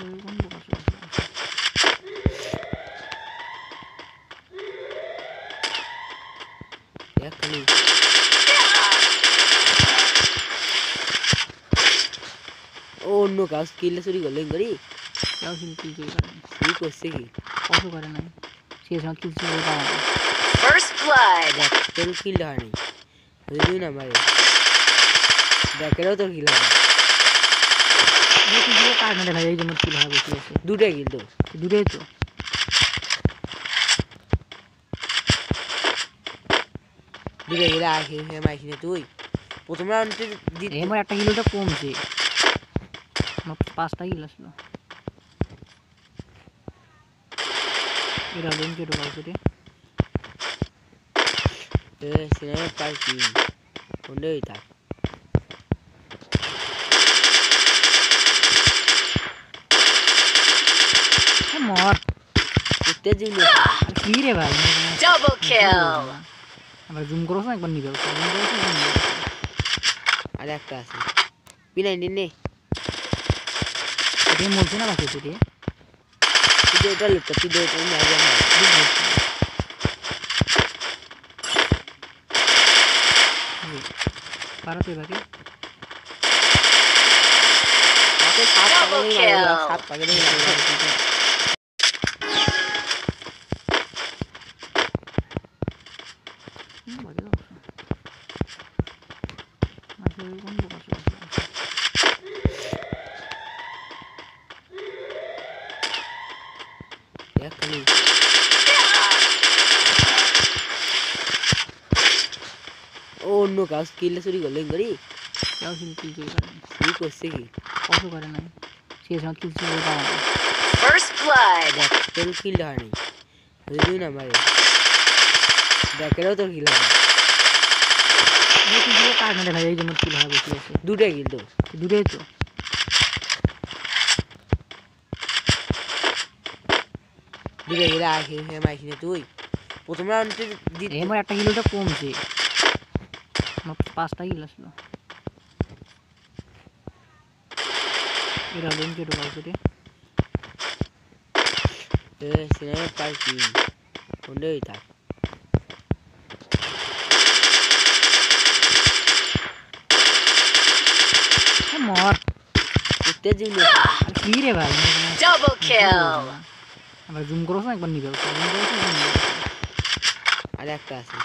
অন্য কাজ কিল্লে চুরি করলেন করি কেউ কিল কিল চুরি করে চুরি করছে কি কত করে নাই সে সময় কিল চুরি করে পাওয়া যায় First blood. তোর কিল হয় নাই দুই নাম্বারে দেখেও তোর কিল হয় কার না ভাই এই জন্য কিল হয় বসে আছে দুটাই কিল তো দূরেই তো দুটাই কিল আখি মাইখিনি তুই প্রথম রাউন্ডে এমন একটা কিলোটা কমছে আমার 5টা কিল আসলো এরা লোন কেটে কাউকে সিনেমা পার্টি কোনটাই থাক মর উঠতে জিনিস কি রে ভাই Double kill. আমরা জুম করছ না একবার নিবে আর একটা আছে P90 নে এটা মরছে না বাকি তুই তুই এটা লুটটা তুই এটা মারবে না পারতে বাকি আকে সাত পাকে দিয়ে খালি অন্য কাজ কিল্লে চুরি করলেন করি কেউ কিল কিল চুরি করে চুরি করছে কি কত করে নাই সে সময় কিল চুরি করে পাওয়া যায় First blood. তোর কিল হয় নাই দুই নাম্বারে দেখেও তোর কিল হয় কার না ভাই এই জন্য কিল হয় বসে আছে দুটাই কিল তো দূরেই তো দুটাই কিল আখি মাইখিনি তুই প্রথম রাউন্ডে এমন একটা কিলোটা কমছে আমার 5টা কিল আসলো এরা লোন কেটে কাউকে সিনেমা পার্টি কোনটাই থাক মর উঠতে জিনিস কি রে ভাই Double kill. আমরা জুম করছ না একবার নিবে আর একটা আছে